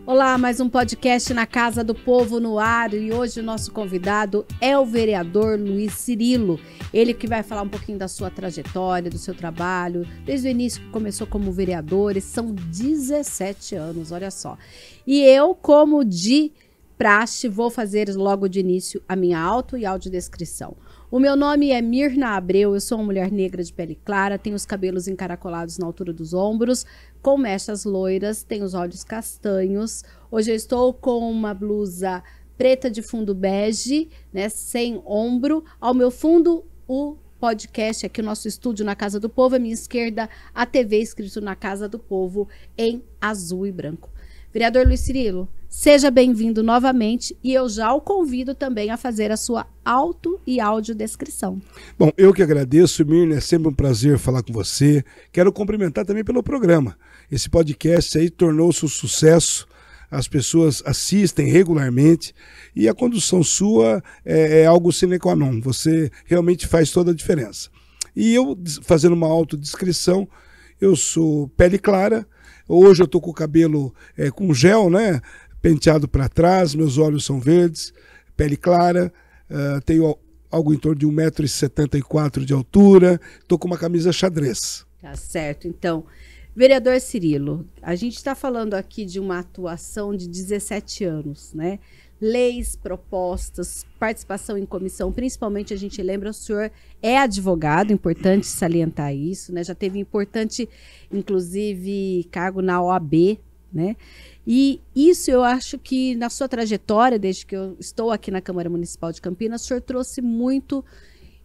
Olá, mais um podcast na Casa do Povo no ar, e hoje o nosso convidado é o vereador Luiz Cirilo. Ele que vai falar um pouquinho da sua trajetória, do seu trabalho, desde o início que começou como vereador, e são 17 anos, olha só. E eu, como de praxe, vou fazer logo de início a minha auto e audiodescrição. O meu nome é Mirna Abreu, eu sou uma mulher negra de pele clara, tenho os cabelos encaracolados na altura dos ombros, com mechas loiras, tenho os olhos castanhos. Hoje eu estou com uma blusa preta de fundo bege, né, sem ombro. Ao meu fundo, o podcast, aqui o nosso estúdio na Casa do Povo, à minha esquerda, a TV escrito na Casa do Povo em azul e branco. Vereador Luiz Cirilo, seja bem-vindo novamente e eu já o convido também a fazer a sua auto e audiodescrição. Bom, eu que agradeço, Mirna, é sempre um prazer falar com você. Quero cumprimentar também pelo programa. Esse podcast aí tornou-se um sucesso, as pessoas assistem regularmente e a condução sua é algo sine qua non. Você realmente faz toda a diferença. E eu, fazendo uma autodescrição, eu sou pele clara. Hoje eu estou com o cabelo com gel, né? Penteado para trás, meus olhos são verdes, pele clara, tenho algo em torno de 1,74 m de altura, estou com uma camisa xadrez. Tá certo, então, vereador Cirilo, a gente está falando aqui de uma atuação de 17 anos, né? Leis, propostas, participação em comissão, principalmente a gente lembra, o senhor é advogado, importante salientar isso, né? Já teve importante, inclusive, cargo na OAB, né? E isso eu acho que na sua trajetória, desde que eu estou aqui na Câmara Municipal de Campinas, o senhor trouxe muito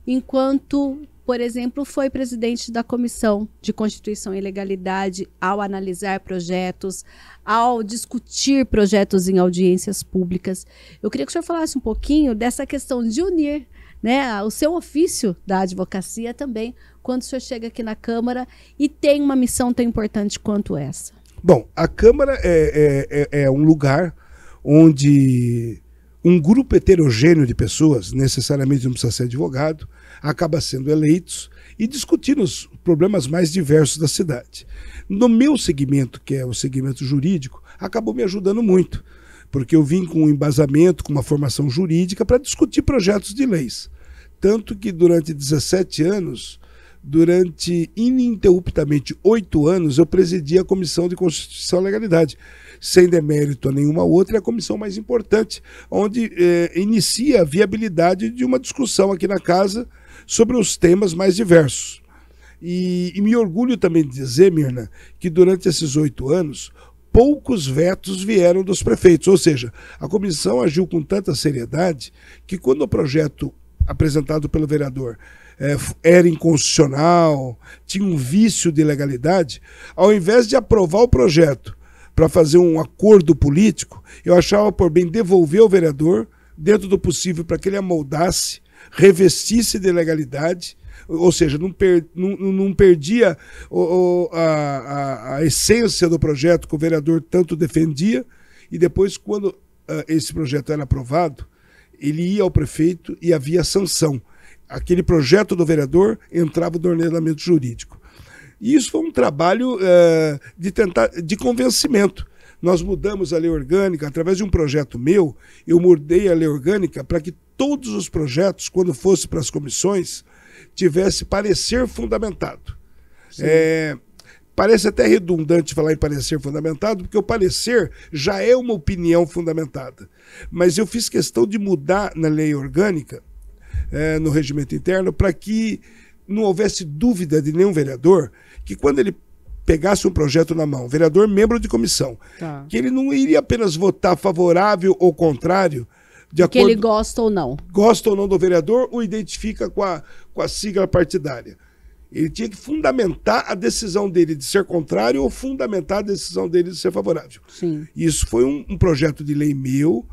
enquanto, por exemplo, foi presidente da Comissão de Constituição e Legalidade ao analisar projetos, ao discutir projetos em audiências públicas. Eu queria que o senhor falasse um pouquinho dessa questão de unir, né, o seu ofício da advocacia também, quando o senhor chega aqui na Câmara e tem uma missão tão importante quanto essa. Bom, a Câmara é um lugar onde um grupo heterogêneo de pessoas, necessariamente não precisa ser advogado, acaba sendo eleitos e discutindo os problemas mais diversos da cidade. No meu segmento, que é o segmento jurídico, acabou me ajudando muito, porque eu vim com um embasamento, com uma formação jurídica para discutir projetos de leis. Tanto que durante 17 anos, durante ininterruptamente 8 anos, eu presidi a Comissão de Constituição e Legalidade, sem demérito a nenhuma outra, é a comissão mais importante, onde inicia a viabilidade de uma discussão aqui na casa sobre os temas mais diversos. E me orgulho também de dizer, Mirna, que durante esses 8 anos, poucos vetos vieram dos prefeitos, ou seja, a comissão agiu com tanta seriedade que quando o projeto apresentado pelo vereador era inconstitucional, tinha um vício de ilegalidade, ao invés de aprovar o projeto para fazer um acordo político, eu achava por bem devolver ao vereador, dentro do possível, para que ele amoldasse, revestisse de legalidade, ou seja, não perdia a essência do projeto que o vereador tanto defendia, e depois, quando esse projeto era aprovado, ele ia ao prefeito e havia sanção. Aquele projeto do vereador entrava no ordenamento jurídico. E isso foi um trabalho de convencimento. Nós mudamos a lei orgânica, através de um projeto meu, eu mudei a lei orgânica para que todos os projetos, quando fosse para as comissões, tivesse parecer fundamentado. Parece até redundante falar em parecer fundamentado, porque o parecer já é uma opinião fundamentada. Mas eu fiz questão de mudar na lei orgânica, no regimento interno, para que não houvesse dúvida de nenhum vereador que quando ele pegasse um projeto na mão, vereador membro de comissão, que ele não iria apenas votar favorável ou contrário, de acordo, que ele gosta ou não. Gosta ou não do vereador, ou identifica com a sigla partidária. Ele tinha que fundamentar a decisão dele de ser contrário ou fundamentar a decisão dele de ser favorável. Sim. Isso foi um projeto de lei meu,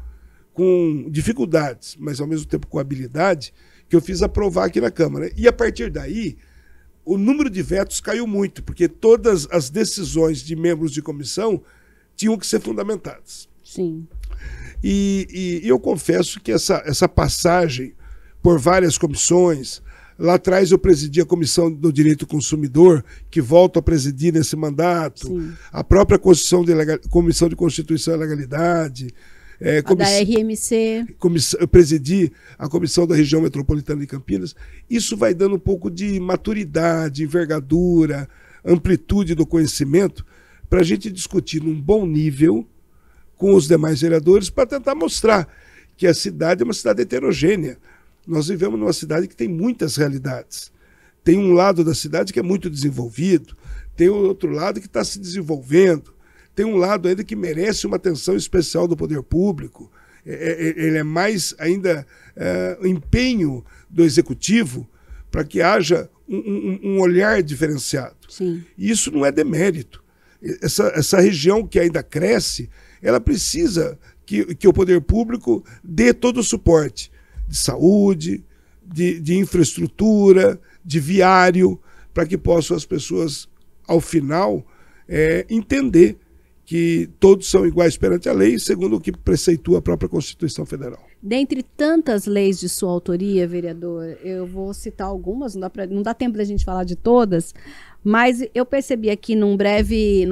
com dificuldades, mas ao mesmo tempo com habilidade, que eu fiz aprovar aqui na Câmara. E a partir daí, o número de vetos caiu muito, porque todas as decisões de membros de comissão tinham que ser fundamentadas. Sim. E eu confesso que essa passagem por várias comissões, Lá atrás eu presidi a Comissão do Direito do Consumidor, que volto a presidir nesse mandato. Sim. A própria Comissão de Constituição e Legalidade. Da RMC. Eu presidi a Comissão da Região Metropolitana de Campinas. Isso vai dando um pouco de maturidade, envergadura, amplitude do conhecimento para a gente discutir num bom nível com os demais vereadores para tentar mostrar que a cidade é uma cidade heterogênea. Nós vivemos numa cidade que tem muitas realidades. Tem um lado da cidade que é muito desenvolvido, tem outro lado que está se desenvolvendo, tem um lado ainda que merece uma atenção especial do poder público. Ele é mais ainda empenho do executivo para que haja um olhar diferenciado. Sim. E isso não é demérito. Essa região que ainda cresce, ela precisa que o poder público dê todo o suporte de saúde, de infraestrutura, de viário, para que possam as pessoas, ao final, entender que todos são iguais perante a lei, segundo o que preceitua a própria Constituição Federal. Dentre tantas leis de sua autoria, vereador, eu vou citar algumas, não dá tempo da gente falar de todas, mas eu percebi aqui numa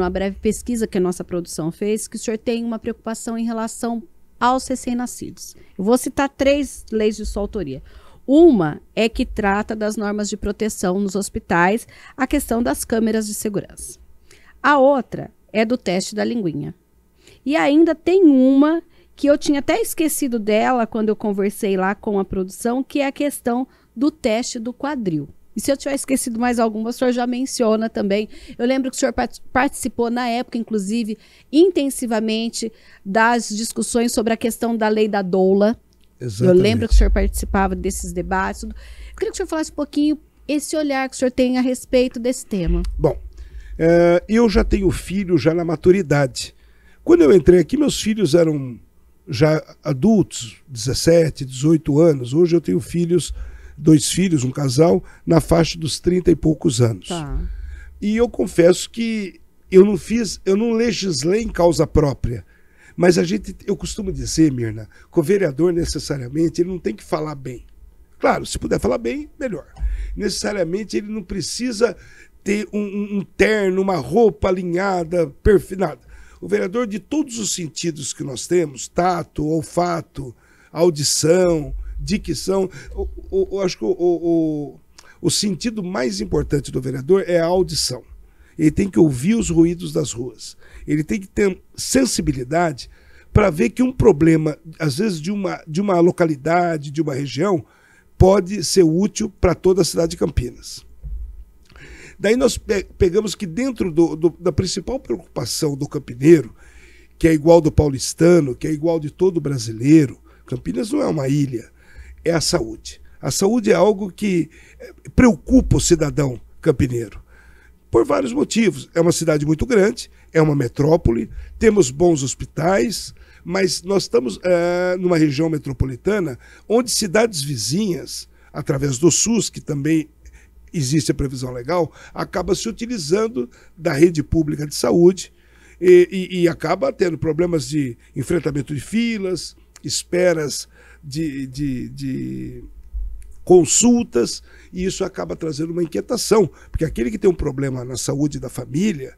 breve pesquisa que a nossa produção fez, que o senhor tem uma preocupação em relação aos recém-nascidos. Eu vou citar 3 leis de sua autoria. Uma é que trata das normas de proteção nos hospitais, a questão das câmeras de segurança. A outra é do teste da linguinha. E ainda tem uma que eu tinha até esquecido dela quando eu conversei lá com a produção, que é a questão do teste do quadril. E se eu tiver esquecido mais alguma, o senhor já menciona também. Eu lembro que o senhor participou na época, inclusive, intensivamente das discussões sobre a questão da lei da doula. Exatamente. Eu lembro que o senhor participava desses debates. Eu queria que o senhor falasse um pouquinho esse olhar que o senhor tem a respeito desse tema. Bom, eu já tenho filho já na maturidade. Quando eu entrei aqui, meus filhos eram já adultos, 17, 18 anos. Hoje eu tenho 2 filhos, um casal, na faixa dos 30 e poucos anos. Tá. E eu confesso que eu não legislei em causa própria. Mas eu costumo dizer, Mirna, que o vereador necessariamente ele não tem que falar bem. Claro, se puder falar bem, melhor. Necessariamente ele não precisa ter um terno, uma roupa alinhada, nada. O vereador, de todos os sentidos que nós temos, tato, olfato, audição, dicção, eu acho que o sentido mais importante do vereador é a audição. Ele tem que ouvir os ruídos das ruas. Ele tem que ter sensibilidade para ver que um problema, às vezes de uma localidade, de uma região, pode ser útil para toda a cidade de Campinas. Daí nós pegamos que dentro da principal preocupação do campineiro, que é igual do paulistano, que é igual de todo brasileiro, Campinas não é uma ilha, é a saúde. A saúde é algo que preocupa o cidadão campineiro, por vários motivos. É uma cidade muito grande, é uma metrópole, temos bons hospitais, mas nós estamos numa região metropolitana onde cidades vizinhas, através do SUS, que também existe a previsão legal, acaba se utilizando da rede pública de saúde e acaba tendo problemas de enfrentamento de filas, esperas de consultas, e isso acaba trazendo uma inquietação, porque aquele que tem um problema na saúde da família,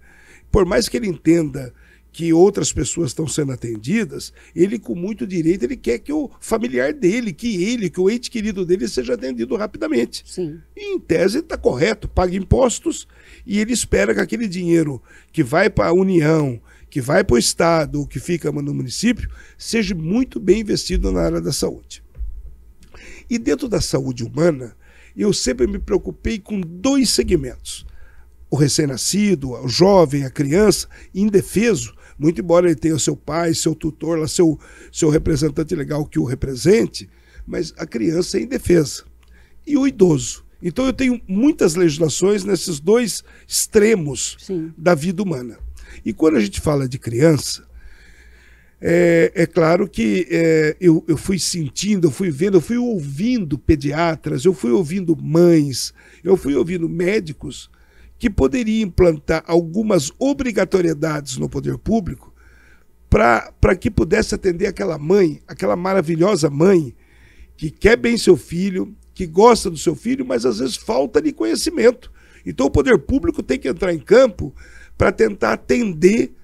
por mais que ele entenda que outras pessoas estão sendo atendidas, ele com muito direito, ele quer que o familiar dele, que o ente querido dele seja atendido rapidamente. Sim. E em tese está correto, paga impostos e ele espera que aquele dinheiro que vai para a União, que vai para o Estado, ou que fica no município, seja muito bem investido na área da saúde. E dentro da saúde humana, eu sempre me preocupei com 2 segmentos. O recém-nascido, o jovem, a criança, indefeso, muito embora ele tenha o seu pai, seu tutor, lá, seu representante legal que o represente, mas a criança é indefesa. E o idoso. Então eu tenho muitas legislações nesses 2 extremos Sim. da vida humana. E quando a gente fala de criança, é claro que eu fui sentindo, eu fui vendo, eu fui ouvindo pediatras, eu fui ouvindo mães, eu fui ouvindo médicos que poderiam implantar algumas obrigatoriedades no poder público para que pudesse atender aquela mãe, aquela maravilhosa mãe que quer bem seu filho, que gosta do seu filho, mas às vezes falta de conhecimento. Então o poder público tem que entrar em campo para tentar atender,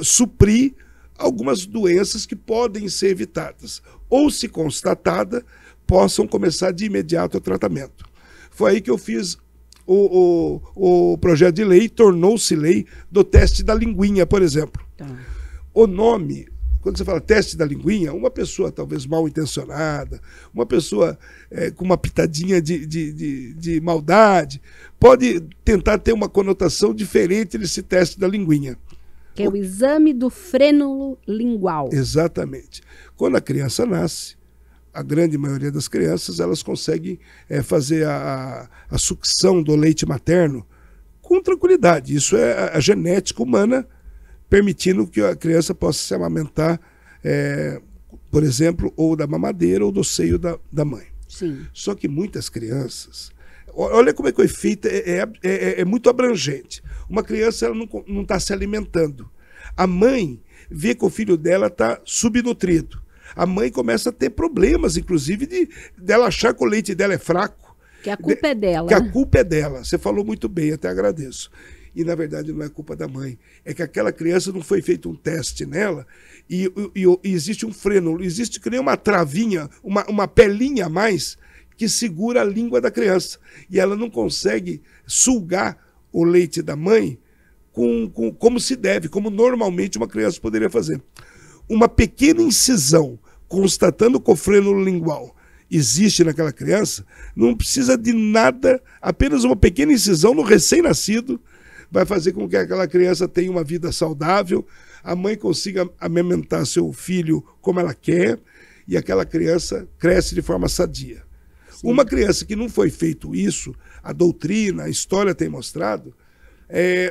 suprir algumas doenças que podem ser evitadas, ou se constatada, possam começar de imediato o tratamento. Foi aí que eu fiz o projeto de lei, tornou-se lei do teste da linguinha, por exemplo. Tá. O nome, quando você fala teste da linguinha, uma pessoa talvez mal intencionada, uma pessoa com uma pitadinha de maldade, pode tentar ter uma conotação diferente desse teste da linguinha. Que é o exame do frênulo lingual. Exatamente. Quando a criança nasce, a grande maioria das crianças, elas conseguem fazer a sucção do leite materno com tranquilidade. Isso é a genética humana permitindo que a criança possa se amamentar, por exemplo, ou da mamadeira ou do seio da mãe. Sim. Só que muitas crianças... Olha como é que o efeito é muito abrangente. Uma criança ela não está se alimentando. A mãe vê que o filho dela está subnutrido. A mãe começa a ter problemas, inclusive, dela achar que o leite dela é fraco. Que a culpa é dela. Que a culpa é dela. Você falou muito bem, até agradeço. E, na verdade, não é culpa da mãe. É que aquela criança não foi feito um teste nela e existe um freno, existe que nem uma travinha, uma pelinha a mais que segura a língua da criança. E ela não consegue sugar o leite da mãe como se deve, como normalmente uma criança poderia fazer. Uma pequena incisão, constatando que o frênulo lingual existe naquela criança, não precisa de nada, apenas uma pequena incisão no recém-nascido vai fazer com que aquela criança tenha uma vida saudável, a mãe consiga amamentar seu filho como ela quer e aquela criança cresce de forma sadia. Sim. Uma criança que não foi feito isso, a doutrina, a história tem mostrado,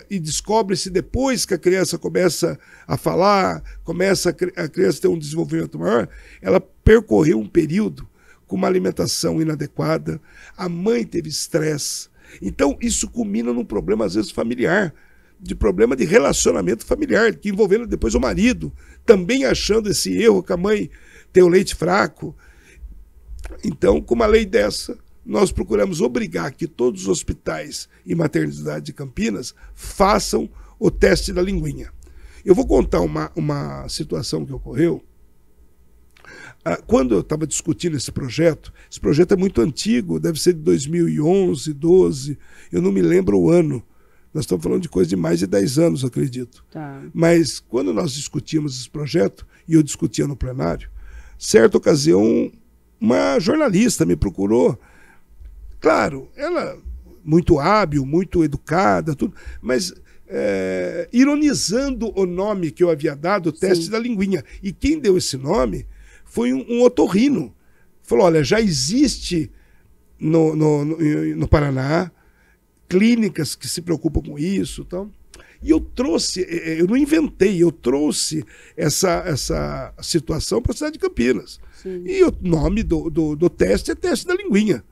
e descobre-se depois que a criança começa a falar, começa a criança ter um desenvolvimento maior, ela percorreu um período com uma alimentação inadequada, a mãe teve estresse. Então isso culmina num problema às vezes familiar, de problema de relacionamento familiar, que envolvendo depois o marido, também achando esse erro que a mãe tem o leite fraco. Então, com uma lei dessa, nós procuramos obrigar que todos os hospitais e maternidade de Campinas façam o teste da linguinha. Eu vou contar uma situação que ocorreu. Quando eu estava discutindo esse projeto é muito antigo, deve ser de 2011, 12, eu não me lembro o ano. Nós estamos falando de coisa de mais de 10 anos, acredito. Tá. Mas quando nós discutimos esse projeto, e eu discutia no plenário, certa ocasião, uma jornalista me procurou. Claro, ela muito hábil, muito educada, tudo, mas ironizando o nome que eu havia dado, o teste Sim. da linguinha. E quem deu esse nome foi um otorrino. Falou, olha, já existe no Paraná clínicas que se preocupam com isso. Então, e eu trouxe, eu não inventei, eu trouxe essa situação para a cidade de Campinas. Sim. E o nome do teste é teste da linguinha.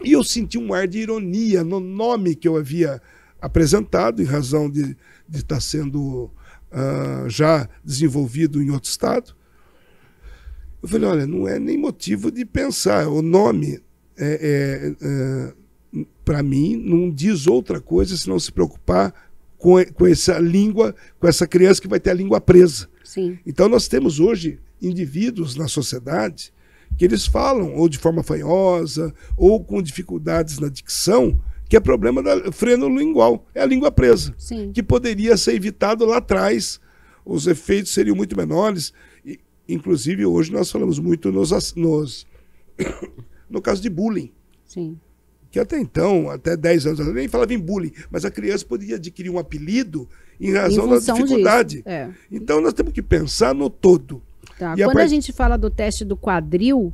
E eu senti um ar de ironia no nome que eu havia apresentado, em razão de estar sendo já desenvolvido em outro estado. Eu falei, olha, não é nem motivo de pensar. O nome, para mim, não diz outra coisa se não se preocupar com essa língua, com essa criança que vai ter a língua presa. Sim. Então nós temos hoje indivíduos na sociedade que eles falam ou de forma fanhosa ou com dificuldades na dicção, que é problema da frênulo lingual, é a língua presa. Sim. Que poderia ser evitado lá atrás, os efeitos seriam muito menores. E, inclusive, hoje nós falamos muito no caso de bullying. Sim. Que até então, até 10 anos, nem falava em bullying, mas a criança podia adquirir um apelido em razão da dificuldade. Então nós temos que pensar no todo. Tá. Quando a gente fala do teste do quadril,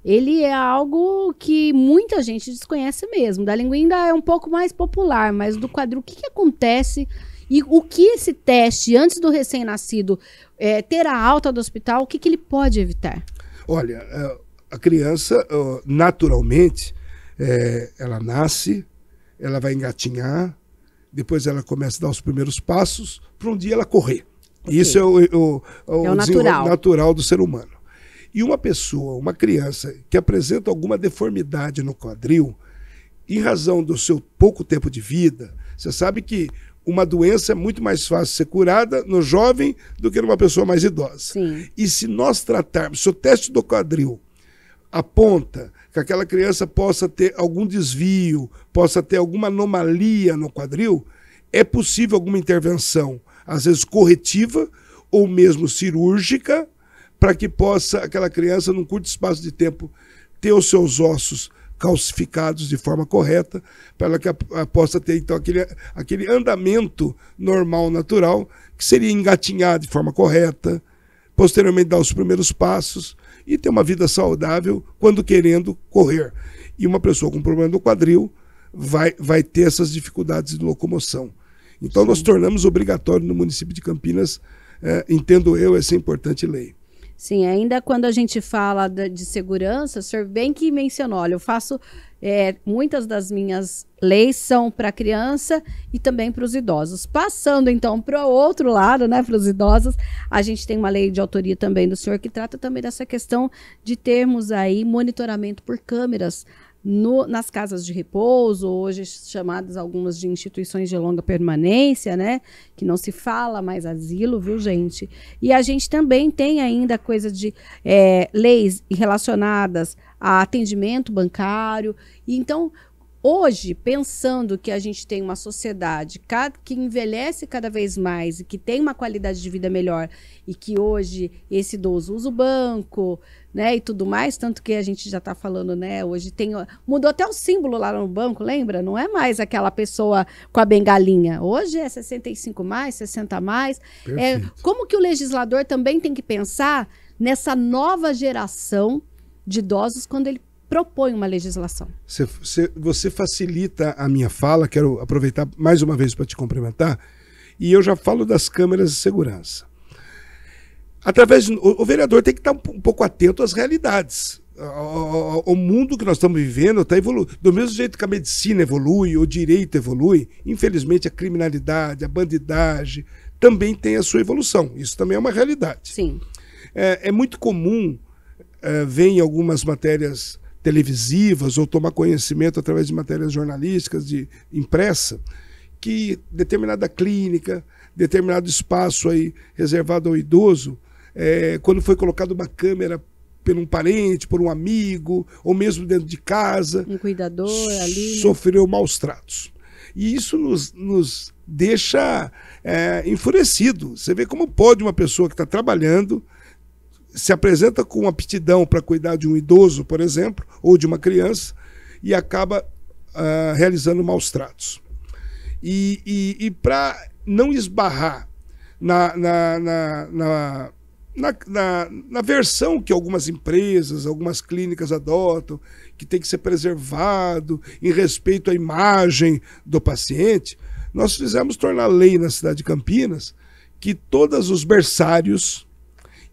ele é algo que muita gente desconhece mesmo. Da linguinha ainda é um pouco mais popular, mas do quadril, o que acontece? E o que esse teste, antes do recém-nascido ter a alta do hospital, o que ele pode evitar? Olha, a criança, naturalmente, ela nasce, ela vai engatinhar, depois ela começa a dar os primeiros passos, para um dia ela correr. Okay. Isso é o natural do ser humano. E uma pessoa, uma criança que apresenta alguma deformidade no quadril, em razão do seu pouco tempo de vida, você sabe que uma doença é muito mais fácil ser curada no jovem do que numa pessoa mais idosa. Sim. E se nós tratarmos, se o teste do quadril aponta que aquela criança possa ter algum desvio, possa ter alguma anomalia no quadril, é possível alguma intervenção, às vezes corretiva ou mesmo cirúrgica, para que possa aquela criança, num curto espaço de tempo, ter os seus ossos calcificados de forma correta, para ela que possa ter então aquele andamento normal, natural, que seria engatinhar de forma correta, posteriormente dar os primeiros passos e ter uma vida saudável quando querendo correr. E uma pessoa com problema do quadril vai ter essas dificuldades de locomoção. Então, nós tornamos obrigatório no município de Campinas, entendo eu, essa importante lei. Sim, ainda quando a gente fala de segurança, o senhor bem que mencionou, olha, eu faço, muitas das minhas leis são para criança e também para os idosos. Passando então para o outro lado, né, para os idosos, a gente tem uma lei de autoria também do senhor que trata também dessa questão de termos aí monitoramento por câmeras nas casas de repouso, hoje chamadas algumas de instituições de longa permanência, né? Que não se fala mais asilo, viu, gente? E a gente também tem ainda coisa de leis relacionadas a atendimento bancário. E então, hoje, pensando que a gente tem uma sociedade que envelhece cada vez mais e que tem uma qualidade de vida melhor e que hoje esse idoso usa o banco, né, e tudo mais, tanto que a gente já está falando, né, hoje mudou até o símbolo lá no banco, lembra? Não é mais aquela pessoa com a bengalinha. Hoje é 65 mais, 60 mais. Como que o legislador também tem que pensar nessa nova geração de idosos quando ele propõe uma legislação? Você facilita a minha fala, quero aproveitar mais uma vez para te cumprimentar, e eu já falo das câmeras de segurança. O vereador tem que estar um pouco atento às realidades. O mundo que nós estamos vivendo está evoluindo. Do mesmo jeito que a medicina evolui, o direito evolui, infelizmente a criminalidade, a bandidagem também tem a sua evolução. Isso também é uma realidade. Sim. É muito comum ver em algumas matérias televisivas ou tomar conhecimento através de matérias jornalísticas de impressa que determinada clínica, determinado espaço aí reservado ao idoso, quando foi colocado uma câmera por um parente, por um amigo, ou mesmo dentro de casa, um cuidador ali, sofreu maus tratos. E isso nos deixa enfurecido. Você vê como pode uma pessoa que está trabalhando, se apresenta com aptidão para cuidar de um idoso, por exemplo, ou de uma criança, e acaba realizando maus tratos. E para não esbarrar na versão que algumas empresas, algumas clínicas adotam, que tem que ser preservado em respeito à imagem do paciente, nós fizemos tornar lei na cidade de Campinas que todos os berçários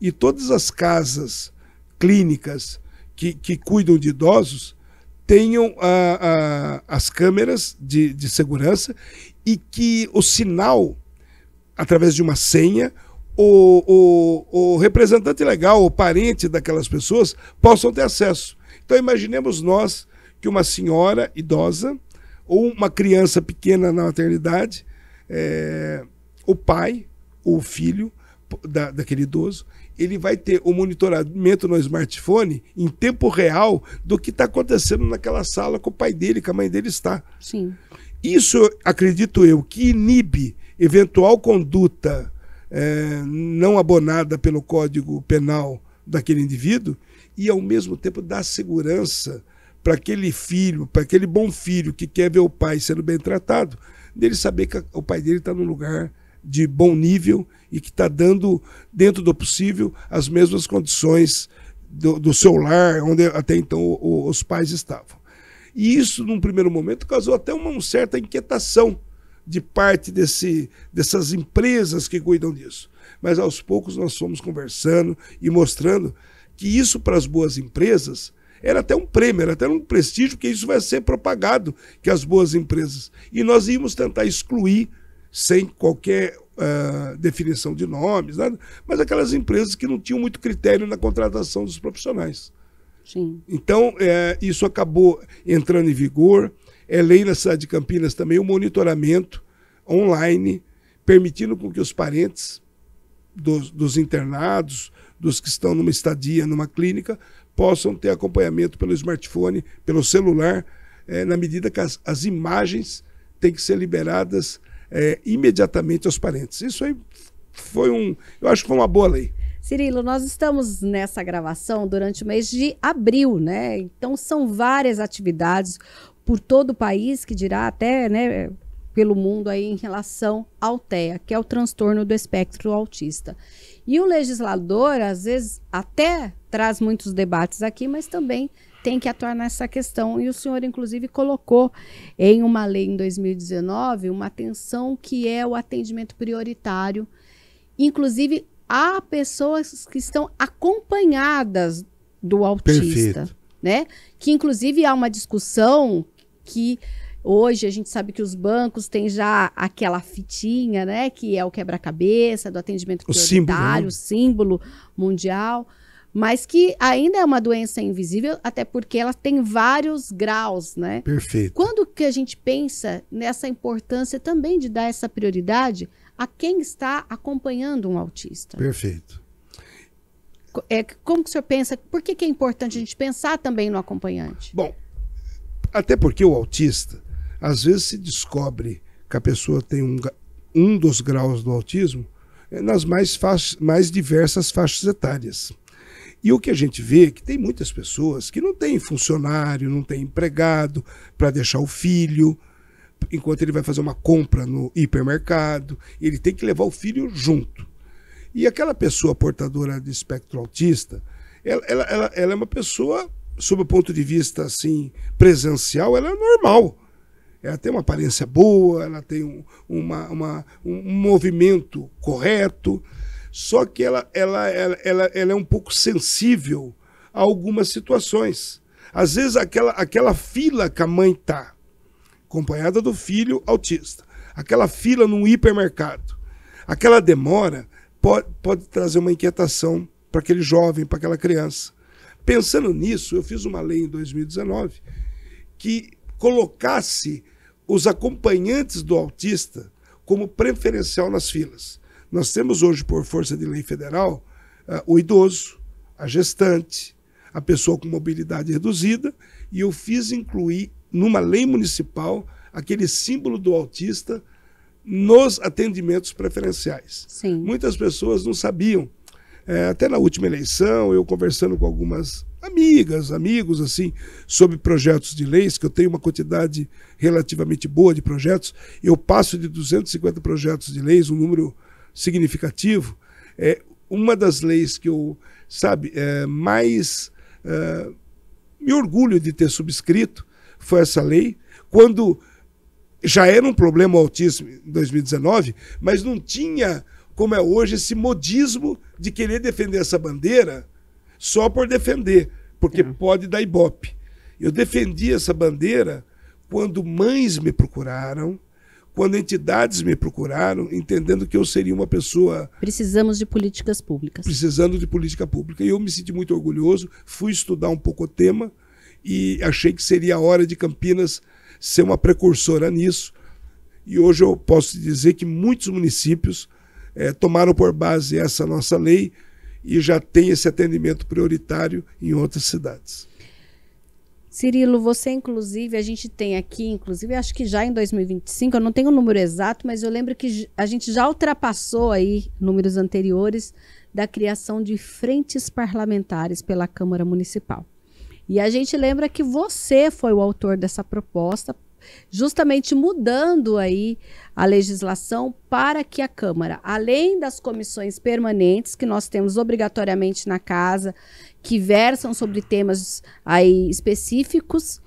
e todas as casas clínicas que cuidam de idosos tenham as câmeras de segurança e que o sinal, através de uma senha, o representante legal, o parente daquelas pessoas, possam ter acesso. Então imaginemos nós que uma senhora idosa ou uma criança pequena na maternidade, o pai ou o filho daquele idoso, ele vai ter o monitoramento no smartphone em tempo real do que está acontecendo naquela sala que o pai dele, que a mãe dele está. Sim. Isso, acredito eu, que inibe eventual conduta não abonada pelo Código Penal daquele indivíduo e, ao mesmo tempo, dá segurança para aquele filho, para aquele bom filho que quer ver o pai sendo bem tratado, dele saber que o pai dele está num lugar de bom nível e que está dando, dentro do possível, as mesmas condições do seu lar, onde até então os pais estavam. E isso, num primeiro momento, causou até uma certa inquietação de parte dessas empresas que cuidam disso. Mas, aos poucos, nós fomos conversando e mostrando que isso, para as boas empresas, era até um prêmio, era até um prestígio, porque isso vai ser propagado, que as boas empresas. E nós íamos tentar excluir, sem qualquer definição de nomes, nada, mas aquelas empresas que não tinham muito critério na contratação dos profissionais. Sim. Então, isso acabou entrando em vigor. É lei na cidade de Campinas também o monitoramento online, permitindo com que os parentes dos internados, dos que estão numa estadia, numa clínica, possam ter acompanhamento pelo smartphone, pelo celular, na medida que as imagens têm que ser liberadas imediatamente aos parentes. Isso aí eu acho que foi uma boa lei. Cirilo, nós estamos nessa gravação durante o mês de abril, né? Então são várias atividades por todo o país, que dirá até, né, pelo mundo aí em relação ao TEA, que é o transtorno do espectro autista. E o legislador, às vezes, até traz muitos debates aqui, mas também tem que atuar nessa questão. E o senhor, inclusive, colocou em uma lei em 2019 uma atenção que é o atendimento prioritário, inclusive há pessoas que estão acompanhadas do autista, né? Que inclusive há uma discussão que hoje a gente sabe que os bancos têm já aquela fitinha, né? Que é o quebra-cabeça do atendimento prioritário, o símbolo mundial, mas que ainda é uma doença invisível, até porque ela tem vários graus, né? Perfeito. Quando que a gente pensa nessa importância também de dar essa prioridade a quem está acompanhando um autista? Perfeito. Como que o senhor pensa? Por que é importante a gente pensar também no acompanhante? Bom, até porque o autista, às vezes se descobre que a pessoa tem um dos graus do autismo nas mais diversas faixas etárias. E o que a gente vê é que tem muitas pessoas que não têm funcionário, não têm empregado para deixar o filho, enquanto ele vai fazer uma compra no hipermercado, ele tem que levar o filho junto. E aquela pessoa portadora de espectro autista, ela é uma pessoa, sob o ponto de vista assim, presencial, ela é normal. Ela tem uma aparência boa, ela tem um movimento correto, só que ela é um pouco sensível a algumas situações. Às vezes aquela fila que a mãe está, acompanhada do filho autista, aquela fila num hipermercado, aquela demora pode trazer uma inquietação para aquele jovem, para aquela criança. Pensando nisso, eu fiz uma lei em 2019 que colocasse os acompanhantes do autista como preferencial nas filas. Nós temos hoje, por força de lei federal, o idoso, a gestante, a pessoa com mobilidade reduzida, e eu fiz incluir numa lei municipal aquele símbolo do autista nos atendimentos preferenciais. Sim. Muitas pessoas não sabiam. Até na última eleição, eu conversando com algumas amigas, amigos, assim, sobre projetos de leis, que eu tenho uma quantidade relativamente boa de projetos, eu passo de 250 projetos de leis, um número significativo. Uma das leis que eu, mais me orgulho de ter subscrito foi essa lei, quando já era um problema o autismo em 2019, mas não tinha, como é hoje, esse modismo de querer defender essa bandeira só por defender, porque pode dar ibope. Eu defendi essa bandeira quando mães me procuraram, quando entidades me procuraram, entendendo que eu seria uma pessoa... Precisamos de políticas públicas. Precisando de política pública. E eu me senti muito orgulhoso, fui estudar um pouco o tema e achei que seria a hora de Campinas ser uma precursora nisso. E hoje eu posso dizer que muitos municípios tomaram por base essa nossa lei e já tem esse atendimento prioritário em outras cidades. Cirilo, você inclusive, a gente tem aqui, inclusive acho que já em 2025, eu não tenho o número exato, mas eu lembro que a gente já ultrapassou aí números anteriores da criação de frentes parlamentares pela Câmara Municipal. E a gente lembra que você foi o autor dessa proposta, justamente mudando aí a legislação para que a Câmara, além das comissões permanentes que nós temos obrigatoriamente na casa, que versam sobre temas aí específicos,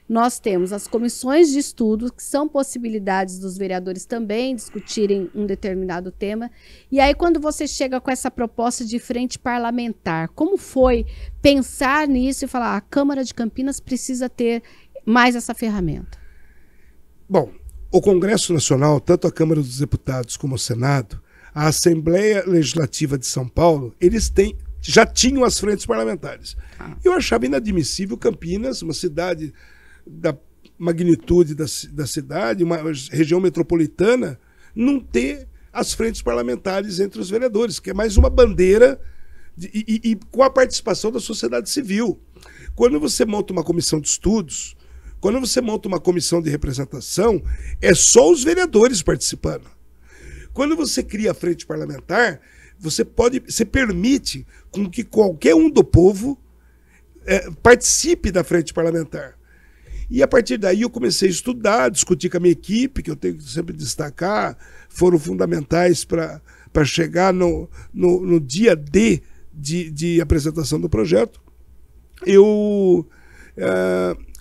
nós temos as comissões de estudo, que são possibilidades dos vereadores também discutirem um determinado tema. E aí, quando você chega com essa proposta de frente parlamentar, como foi pensar nisso e falar, a Câmara de Campinas precisa ter mais essa ferramenta? Bom, o Congresso Nacional, tanto a Câmara dos Deputados como o Senado, a Assembleia Legislativa de São Paulo, eles já tinham as frentes parlamentares. Eu achava inadmissível Campinas, uma cidade da magnitude da cidade, uma região metropolitana, não ter as frentes parlamentares entre os vereadores, que é mais uma bandeira e com a participação da sociedade civil. Quando você monta uma comissão de estudos, quando você monta uma comissão de representação, é só os vereadores participando. Quando você cria a frente parlamentar, você permite com que qualquer um do povo participe da frente parlamentar. E a partir daí eu comecei a estudar, discutir com a minha equipe, que eu tenho que sempre destacar, foram fundamentais para chegar no dia D de apresentação do projeto. Eu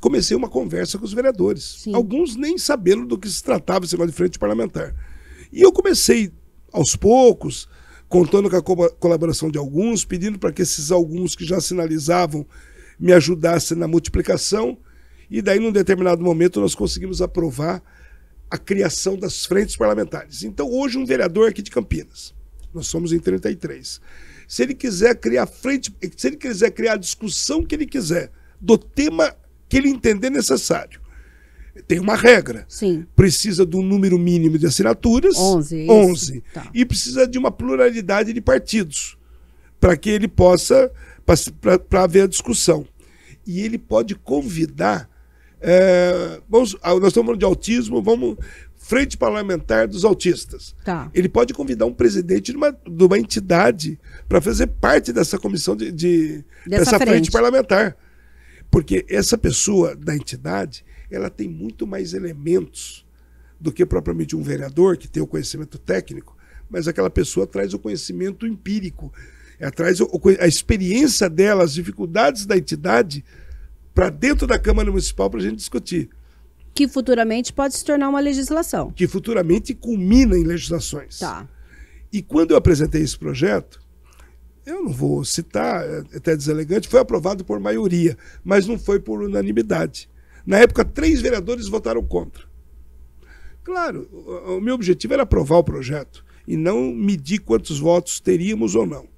comecei uma conversa com os vereadores, Sim. alguns nem sabendo do que se tratava esse negócio de frente parlamentar. E eu comecei, aos poucos, contando com a colaboração de alguns, pedindo para que esses alguns que já sinalizavam me ajudassem na multiplicação, e daí, num determinado momento, nós conseguimos aprovar a criação das frentes parlamentares. Então, hoje, um vereador aqui de Campinas, nós somos em 33, se ele quiser criar se ele quiser criar a discussão que ele quiser, do tema que ele entender necessário, tem uma regra. Sim. Precisa de um número mínimo de assinaturas, 11. Tá. E precisa de uma pluralidade de partidos, para que ele possa, para haver a discussão. E ele pode convidar, nós estamos falando de autismo, Frente Parlamentar dos Autistas. Tá. Ele pode convidar um presidente de uma entidade para fazer parte dessa comissão dessa frente parlamentar. Porque essa pessoa da entidade, ela tem muito mais elementos do que propriamente um vereador, que tem o conhecimento técnico, mas aquela pessoa traz o conhecimento empírico, ela traz a experiência dela, as dificuldades da entidade, para dentro da Câmara Municipal para a gente discutir. Que futuramente pode se tornar uma legislação. Que futuramente culmina em legislações. Tá. E quando eu apresentei esse projeto, eu não vou citar, é até deselegante, foi aprovado por maioria, mas não foi por unanimidade. Na época, 3 vereadores votaram contra. Claro, o meu objetivo era aprovar o projeto e não medir quantos votos teríamos ou não.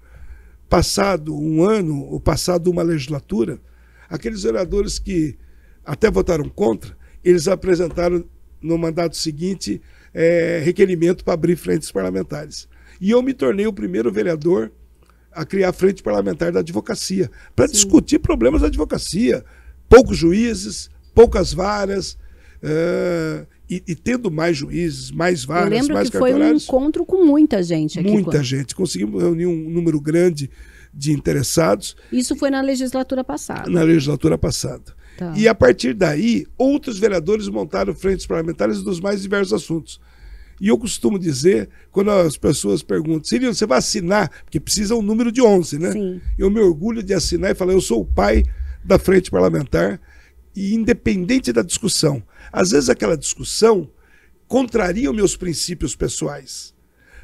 Passado um ano, ou passado uma legislatura, aqueles vereadores que até votaram contra, eles apresentaram no mandato seguinte requerimento para abrir frentes parlamentares. E eu me tornei o primeiro vereador a criar a frente parlamentar da advocacia, para discutir problemas da advocacia. Poucos juízes, poucas varas, e tendo mais juízes, mais varas, mais cartorários. Eu lembro que foi um encontro com muita gente aqui. Muita gente. Conseguimos reunir um número grande de interessados. Isso foi na legislatura passada. Na legislatura passada. Tá. E a partir daí, outros vereadores montaram frentes parlamentares dos mais diversos assuntos. E eu costumo dizer, quando as pessoas perguntam, Cirilo, você vai assinar? Porque precisa um número de 11, né? Sim. Eu me orgulho de assinar e falar, eu sou o pai da frente parlamentar, e independente da discussão. Às vezes aquela discussão contraria os meus princípios pessoais,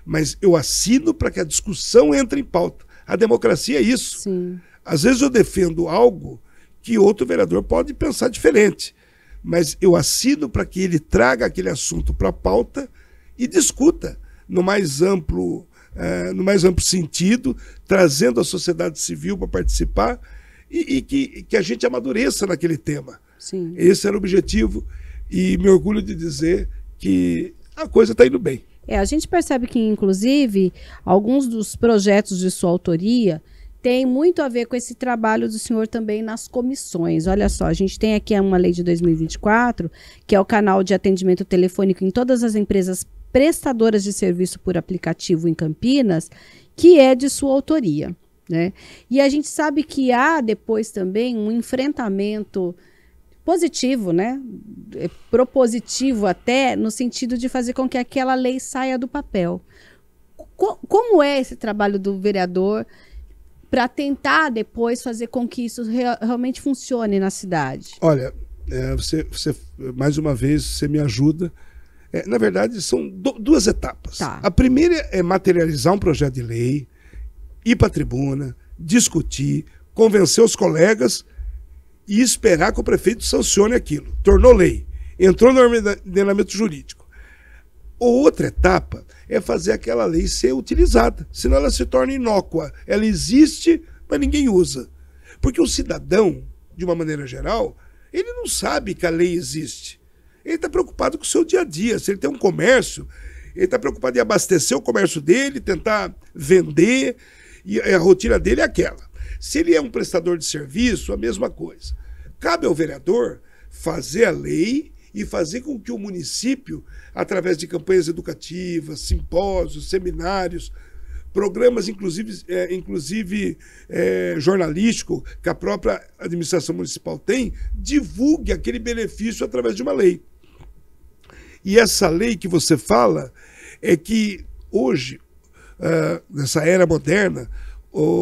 mas eu assino para que a discussão entre em pauta. A democracia é isso. Sim. Às vezes eu defendo algo que outro vereador pode pensar diferente, mas eu assino para que ele traga aquele assunto para a pauta e discuta no mais amplo sentido, trazendo a sociedade civil para participar e que a gente amadureça naquele tema. Sim. Esse era o objetivo e me orgulho de dizer que a coisa está indo bem. A gente percebe que, inclusive, alguns dos projetos de sua autoria têm muito a ver com esse trabalho do senhor também nas comissões. Olha só, a gente tem aqui uma lei de 2024, que é o canal de atendimento telefônico em todas as empresas prestadoras de serviço por aplicativo em Campinas, que é de sua autoria, né? E a gente sabe que há depois também um enfrentamento positivo, né? Propositivo até, no sentido de fazer com que aquela lei saia do papel. Como é esse trabalho do vereador para tentar depois fazer com que isso realmente funcione na cidade? Olha, você mais uma vez, você me ajuda. Na verdade, são duas etapas. Tá. A primeira é materializar um projeto de lei, ir para a tribuna, discutir, convencer os colegas e esperar que o prefeito sancione aquilo. Tornou lei, entrou no ordenamento jurídico. Outra etapa é fazer aquela lei ser utilizada, senão ela se torna inócua. Ela existe, mas ninguém usa. Porque o cidadão, de uma maneira geral, ele não sabe que a lei existe. Ele está preocupado com o seu dia a dia. Se ele tem um comércio, ele está preocupado em abastecer o comércio dele, tentar vender, e a rotina dele é aquela. Se ele é um prestador de serviço, a mesma coisa. Cabe ao vereador fazer a lei e fazer com que o município, através de campanhas educativas, simpósios, seminários, programas inclusive jornalístico que a própria administração municipal tem, divulgue aquele benefício através de uma lei. E essa lei que você fala é que hoje, nessa era moderna,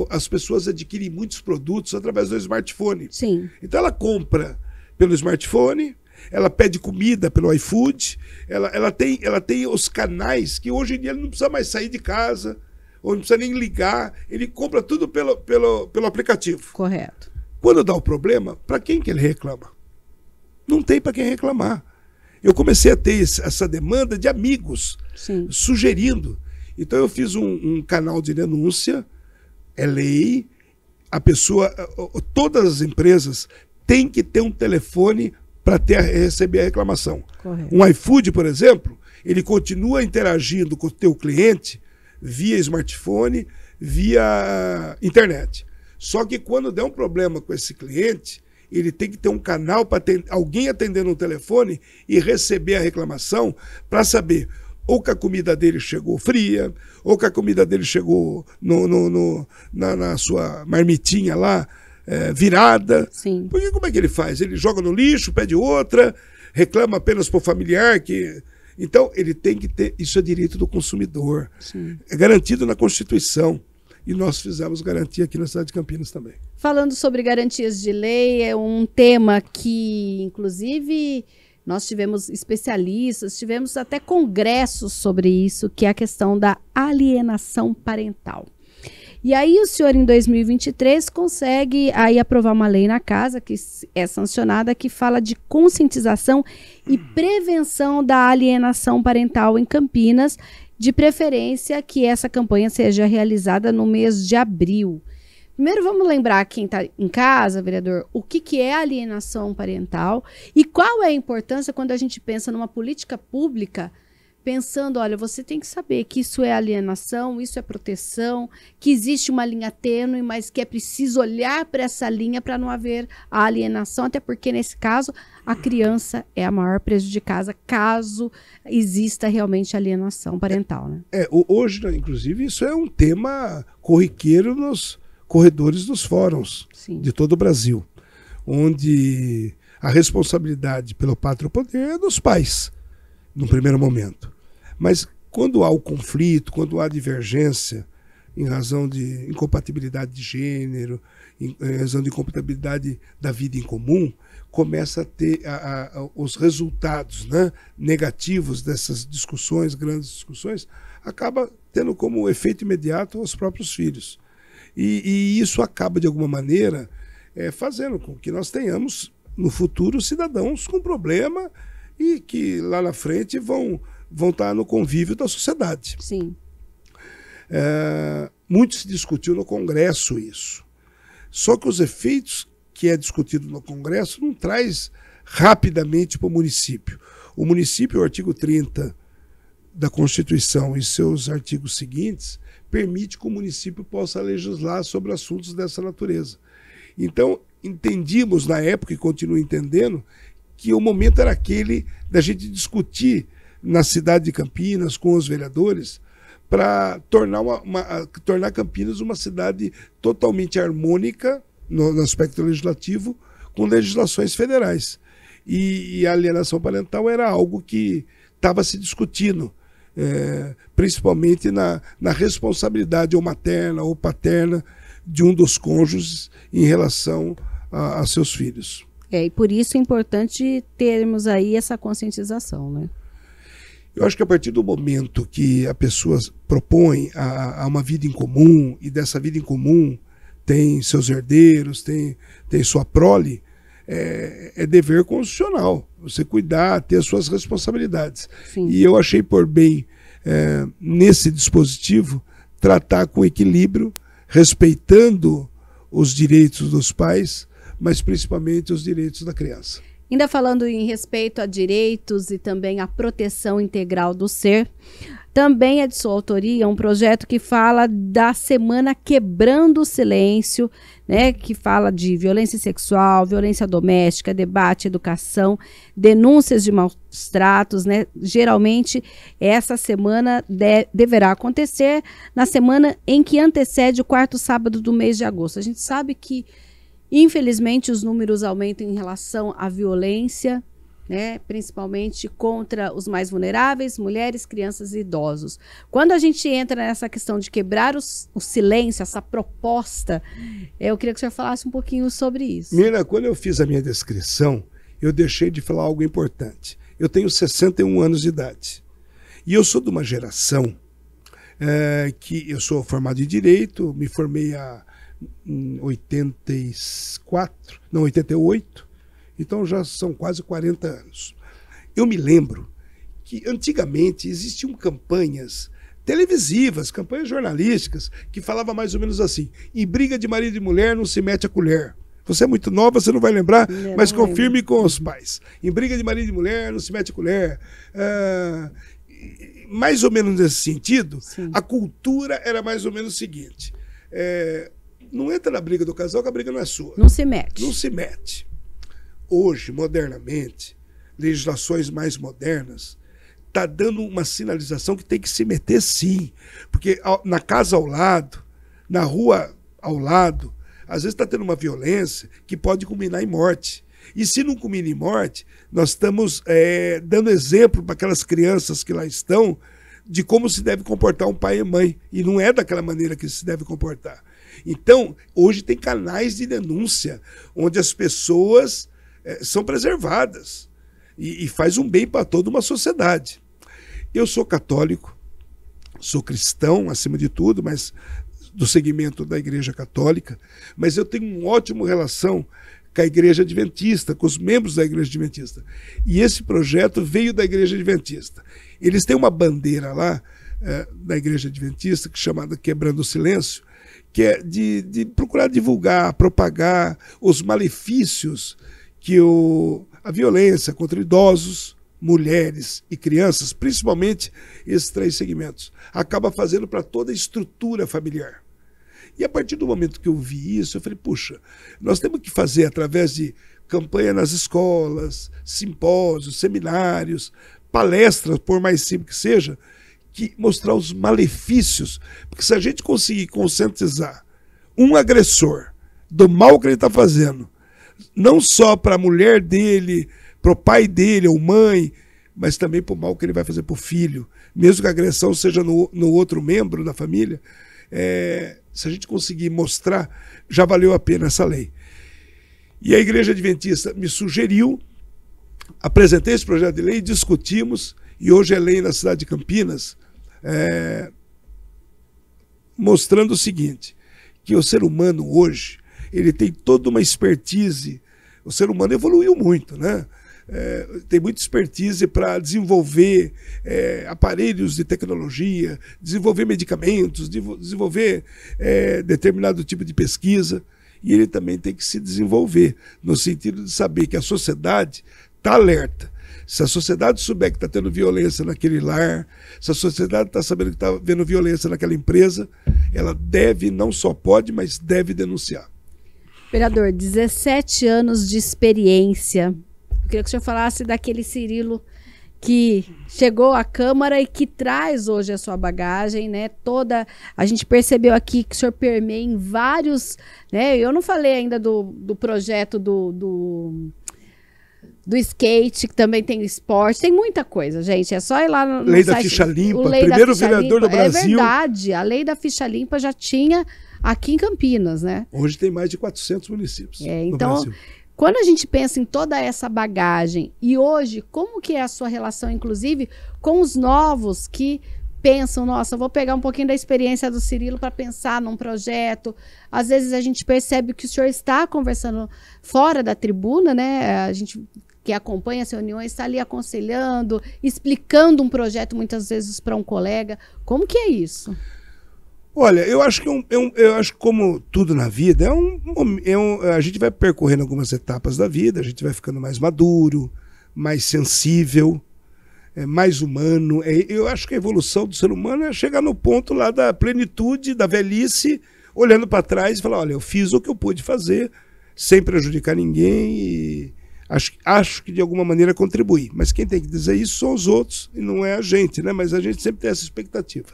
as pessoas adquirem muitos produtos através do smartphone. Sim. Então ela compra pelo smartphone, ela pede comida pelo iFood, ela tem os canais que hoje em dia ele não precisa mais sair de casa, ou não precisa nem ligar, ele compra tudo pelo aplicativo. Correto. Quando dá o problema, para quem que ele reclama? Não tem para quem reclamar. Eu comecei a ter essa demanda de amigos, sim, sugerindo. Então eu fiz um canal de denúncia, é lei, a pessoa, todas as empresas têm que ter um telefone para receber a reclamação. Correto. Um iFood, por exemplo, ele continua interagindo com o teu cliente via smartphone, via internet. Só que quando der um problema com esse cliente, ele tem que ter um canal para alguém atendendo no telefone e receber a reclamação para saber ou que a comida dele chegou fria, ou que a comida dele chegou na sua marmitinha lá, virada. Sim. Porque como é que ele faz? Ele joga no lixo, pede outra, reclama apenas para o familiar que... Então, ele tem que ter... Isso é direito do consumidor. Sim. É garantido na Constituição. E nós fizemos garantia aqui na cidade de Campinas também. Falando sobre garantias de lei, é um tema que, inclusive, nós tivemos especialistas, tivemos até congressos sobre isso, que é a questão da alienação parental. E aí o senhor, em 2023, consegue aí aprovar uma lei na casa, que é sancionada, que fala de conscientização e prevenção da alienação parental em Campinas, de preferência que essa campanha seja realizada no mês de abril. Primeiro, vamos lembrar quem está em casa, vereador, o que é alienação parental e qual é a importância quando a gente pensa numa política pública, pensando, olha, você tem que saber que isso é alienação, isso é proteção, que existe uma linha tênue, mas que é preciso olhar para essa linha para não haver a alienação, até porque, nesse caso, a criança é a maior prejudicada caso exista realmente alienação parental, né? Hoje, inclusive, isso é um tema corriqueiro nos corredores dos fóruns, sim, de todo o Brasil, onde a responsabilidade pelo pátrio poder é dos pais, no primeiro momento. Mas quando há o conflito, quando há divergência em razão de incompatibilidade de gênero, em razão de incompatibilidade da vida em comum, começa a ter os resultados, né, negativos dessas discussões, grandes discussões, acaba tendo como efeito imediato os próprios filhos. E isso acaba, de alguma maneira, fazendo com que nós tenhamos, no futuro, cidadãos com problema e que lá na frente vão estar no convívio da sociedade. Sim. Muito se discutiu no Congresso isso. Só que os efeitos que é discutido no Congresso não traz rapidamente para o município. O município, o artigo 30 da Constituição e seus artigos seguintes, permite que o município possa legislar sobre assuntos dessa natureza. Então, entendíamos na época, e continuo entendendo, que o momento era aquele da gente discutir na cidade de Campinas, com os vereadores, para tornar Campinas uma cidade totalmente harmônica no aspecto legislativo, com legislações federais. E a alienação parental era algo que estava se discutindo, principalmente na responsabilidade ou materna ou paterna de um dos cônjuges em relação a seus filhos. E por isso é importante termos aí essa conscientização, né? Eu acho que a partir do momento que a pessoa propõe a uma vida em comum, e dessa vida em comum tem seus herdeiros, tem sua prole, é dever constitucional. Você cuidar, ter as suas responsabilidades. Sim. E eu achei por bem, nesse dispositivo, tratar com equilíbrio, respeitando os direitos dos pais, mas principalmente os direitos da criança. Ainda falando em respeito a direitos e também a proteção integral do ser, também é de sua autoria um projeto que fala da Semana Quebrando o Silêncio, né, que fala de violência sexual, violência doméstica, debate, educação, denúncias de maus tratos, né? Geralmente essa semana deverá acontecer na semana em que antecede o 4º sábado do mês de agosto. A gente sabe que, infelizmente, os números aumentam em relação à violência, né, principalmente contra os mais vulneráveis, mulheres, crianças e idosos. Quando a gente entra nessa questão de quebrar o silêncio, essa proposta, eu queria que o senhor falasse um pouquinho sobre isso. Mira, quando eu fiz a minha descrição, eu deixei de falar algo importante. Eu tenho 61 anos de idade. E eu sou de uma geração que eu sou formado em Direito, me formei em 88, então já são quase 40 anos. Eu me lembro que antigamente existiam campanhas televisivas, campanhas jornalísticas, que falavam mais ou menos assim: em briga de marido e mulher não se mete a colher. Você é muito nova, você não vai lembrar, mas confirme com os pais. Em briga de marido e mulher não se mete a colher. Mais ou menos nesse sentido, sim, a cultura era mais ou menos o seguinte: não entra na briga do casal, que a briga não é sua. Não se mete. Não se mete. Hoje, modernamente, legislações mais modernas, está dando uma sinalização que tem que se meter sim. Porque na casa ao lado, na rua ao lado, às vezes está tendo uma violência que pode culminar em morte. E se não culmina em morte, nós estamos dando exemplo para aquelas crianças que lá estão de como se deve comportar um pai e mãe. E não é daquela maneira que se deve comportar. Então, hoje tem canais de denúncia onde as pessoas são preservadas e faz um bem para toda uma sociedade. Eu sou católico, sou cristão acima de tudo, mas do segmento da Igreja Católica, mas eu tenho uma ótima relação com a Igreja Adventista, com os membros da Igreja Adventista. E esse projeto veio da Igreja Adventista. Eles têm uma bandeira lá da Igreja Adventista, que é chamada Quebrando o Silêncio, que é de procurar divulgar, propagar os malefícios que a violência contra idosos, mulheres e crianças, principalmente esses 3 segmentos, acaba fazendo para toda a estrutura familiar. E a partir do momento que eu vi isso, eu falei, puxa, nós temos que fazer através de campanha nas escolas, simpósios, seminários, palestras, por mais simples que seja, que mostrar os malefícios, porque se a gente conseguir conscientizar um agressor do mal que ele está fazendo, não só para a mulher dele, para o pai dele ou mãe, mas também para o mal que ele vai fazer para o filho, mesmo que a agressão seja no outro membro da família, se a gente conseguir mostrar, já valeu a pena essa lei. E a Igreja Adventista me sugeriu, apresentei esse projeto de lei, discutimos, e hoje é lei na cidade de Campinas, mostrando o seguinte, que o ser humano hoje, ele tem toda uma expertise, o ser humano evoluiu muito, né? Tem muita expertise para desenvolver aparelhos de tecnologia, desenvolver medicamentos, desenvolver determinado tipo de pesquisa, e ele também tem que se desenvolver, no sentido de saber que a sociedade está alerta. Se a sociedade souber que está tendo violência naquele lar, se a sociedade está sabendo que está vendo violência naquela empresa, ela deve, não só pode, mas deve denunciar. Vereador, 17 anos de experiência. Eu queria que o senhor falasse daquele Cirilo que chegou à Câmara e que traz hoje a sua bagagem, né? A gente percebeu aqui que o senhor permeia em vários, né? Eu não falei ainda do projeto do skate, que também tem esporte, tem muita coisa, gente. É só ir lá no Lei site, da Ficha Limpa, primeiro vereador do Brasil. É verdade, a Lei da Ficha Limpa já tinha aqui em Campinas, né? Hoje tem mais de 400 municípios no então, Brasil. Quando a gente pensa em toda essa bagagem, e hoje, como que é a sua relação, inclusive, com os novos que pensam, nossa, vou pegar um pouquinho da experiência do Cirilo para pensar num projeto. Às vezes a gente percebe que o senhor está conversando fora da tribuna, né? A gente que acompanha as reuniões está ali aconselhando, explicando um projeto muitas vezes para um colega. Como que é isso? Olha, eu acho que eu acho que como tudo na vida, a gente vai percorrendo algumas etapas da vida, a gente vai ficando mais maduro, mais sensível, mais humano. Eu acho que a evolução do ser humano é chegar no ponto lá da plenitude, da velhice, olhando para trás e falar, olha, eu fiz o que eu pude fazer, sem prejudicar ninguém e acho que de alguma maneira contribuí. Mas quem tem que dizer isso são os outros e não é a gente, né? Mas a gente sempre tem essa expectativa.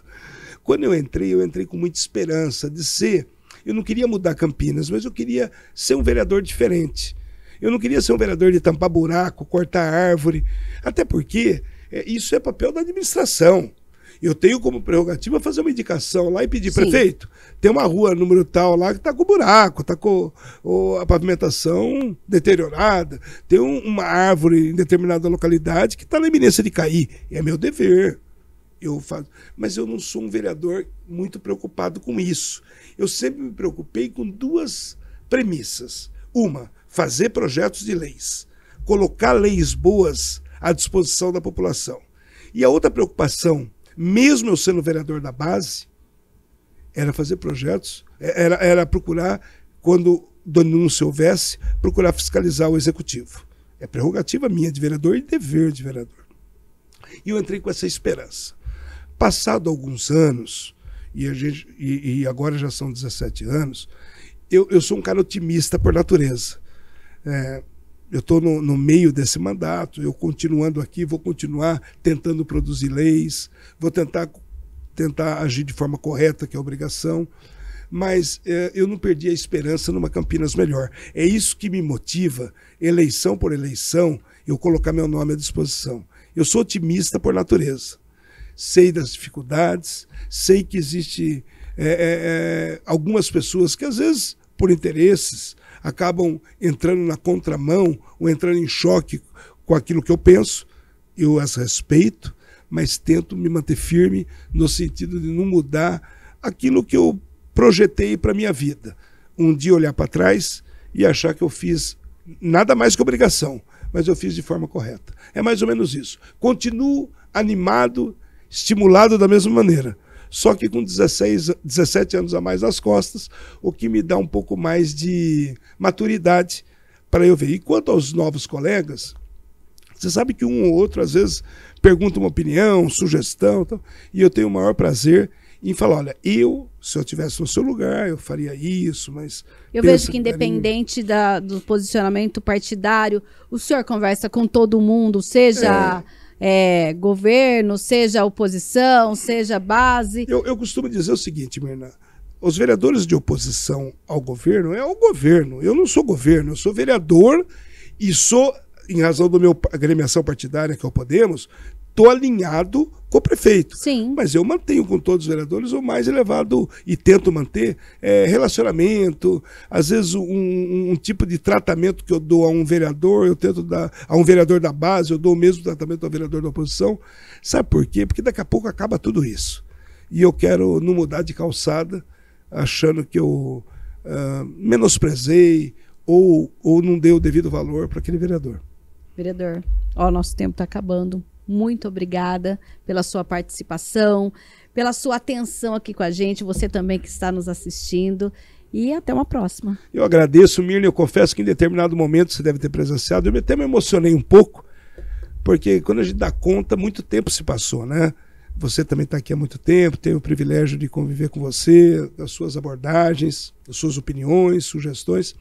Quando eu entrei com muita esperança de ser... Eu não queria mudar Campinas, mas eu queria ser um vereador diferente. Eu não queria ser um vereador de tampar buraco, cortar árvore, até porque isso é papel da administração. Eu tenho como prerrogativa fazer uma indicação lá e pedir, sim, prefeito, tem uma rua número tal lá que está com buraco, está com a pavimentação deteriorada, tem uma árvore em determinada localidade que está na iminência de cair. É meu dever. Eu faço. Mas eu não sou um vereador muito preocupado com isso. Eu sempre me preocupei com duas premissas. Uma, fazer projetos de leis, colocar leis boas à disposição da população. E a outra preocupação, mesmo eu sendo vereador da base, era fazer projetos, era procurar, quando denúncia houvesse, procurar fiscalizar o executivo. É prerrogativa minha de vereador e dever de vereador. E eu entrei com essa esperança. Passado alguns anos, e agora já são 17 anos, eu sou um cara otimista por natureza. Eu estou no meio desse mandato, eu continuando aqui, vou continuar tentando produzir leis, vou tentar agir de forma correta, que é a obrigação, mas eu não perdi a esperança numa Campinas melhor. É isso que me motiva, eleição por eleição, eu colocar meu nome à disposição. Eu sou otimista por natureza. Sei das dificuldades, sei que existe algumas pessoas que às vezes, por interesses, acabam entrando na contramão ou entrando em choque com aquilo que eu penso. Eu as respeito, mas tento me manter firme no sentido de não mudar aquilo que eu projetei para a minha vida. Um dia olhar para trás e achar que eu fiz nada mais que obrigação, mas eu fiz de forma correta. É mais ou menos isso. Continuo animado, estimulado da mesma maneira, só que com 17 anos a mais nas costas, o que me dá um pouco mais de maturidade para eu ver. E quanto aos novos colegas, você sabe que um ou outro às vezes pergunta uma opinião, sugestão, e eu tenho o maior prazer em falar, olha, se eu estivesse no seu lugar, eu faria isso, mas... Eu vejo que independente do posicionamento partidário, o senhor conversa com todo mundo, seja... governo, seja oposição, seja base. Eu costumo dizer o seguinte, Mirna, os vereadores de oposição ao governo é o governo. Eu não sou governo, eu sou vereador e sou, em razão da minha agremiação partidária, que é o Podemos, estou alinhado com o prefeito. Sim. Mas eu mantenho com todos os vereadores o mais elevado e tento manter relacionamento. Às vezes um tipo de tratamento que eu dou a um vereador, eu tento dar a um vereador da base, eu dou o mesmo tratamento ao vereador da oposição. Sabe por quê? Porque daqui a pouco acaba tudo isso. E eu quero não mudar de calçada, achando que eu menosprezei ou não dei o devido valor para aquele vereador. Vereador, nosso tempo está acabando. Muito obrigada pela sua participação, pela sua atenção aqui com a gente, você também que está nos assistindo, e até uma próxima. Eu agradeço, Mirna, eu confesso que em determinado momento você deve ter presenciado, eu até me emocionei um pouco, porque quando a gente dá conta, muito tempo se passou, né? Você também está aqui há muito tempo, tenho o privilégio de conviver com você, das suas abordagens, das suas opiniões, sugestões,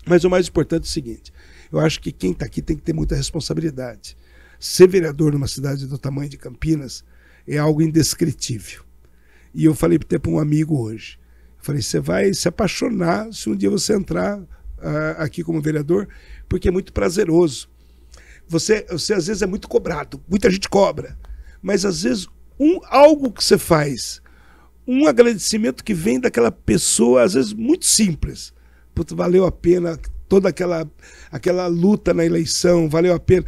mas o mais importante é o seguinte, eu acho que quem está aqui tem que ter muita responsabilidade. Ser vereador numa cidade do tamanho de Campinas é algo indescritível. E eu falei para um amigo hoje, eu falei, você vai se apaixonar se um dia você entrar aqui como vereador, porque é muito prazeroso. Você às vezes é muito cobrado, muita gente cobra, mas às vezes algo que você faz, um agradecimento que vem daquela pessoa, às vezes muito simples, putz, valeu a pena toda aquela luta na eleição, valeu a pena.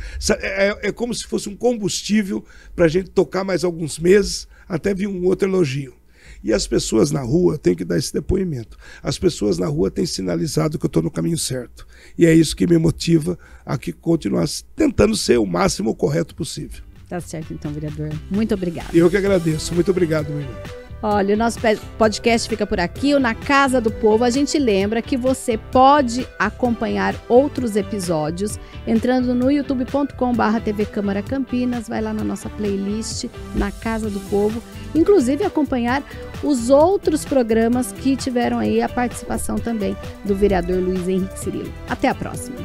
É como se fosse um combustível para a gente tocar mais alguns meses, até vi um outro elogio. E as pessoas na rua têm que dar esse depoimento. As pessoas na rua têm sinalizado que eu estou no caminho certo. E é isso que me motiva a continuar tentando ser o máximo correto possível. Tá certo, então, vereador. Muito obrigado. Eu que agradeço. Muito obrigado, meu irmão. Olha, o nosso podcast fica por aqui, o Na Casa do Povo. A gente lembra que você pode acompanhar outros episódios entrando no youtube.com/TV Câmara Campinas, vai lá na nossa playlist Na Casa do Povo, inclusive acompanhar os outros programas que tiveram aí a participação também do vereador Luiz Henrique Cirilo. Até a próxima.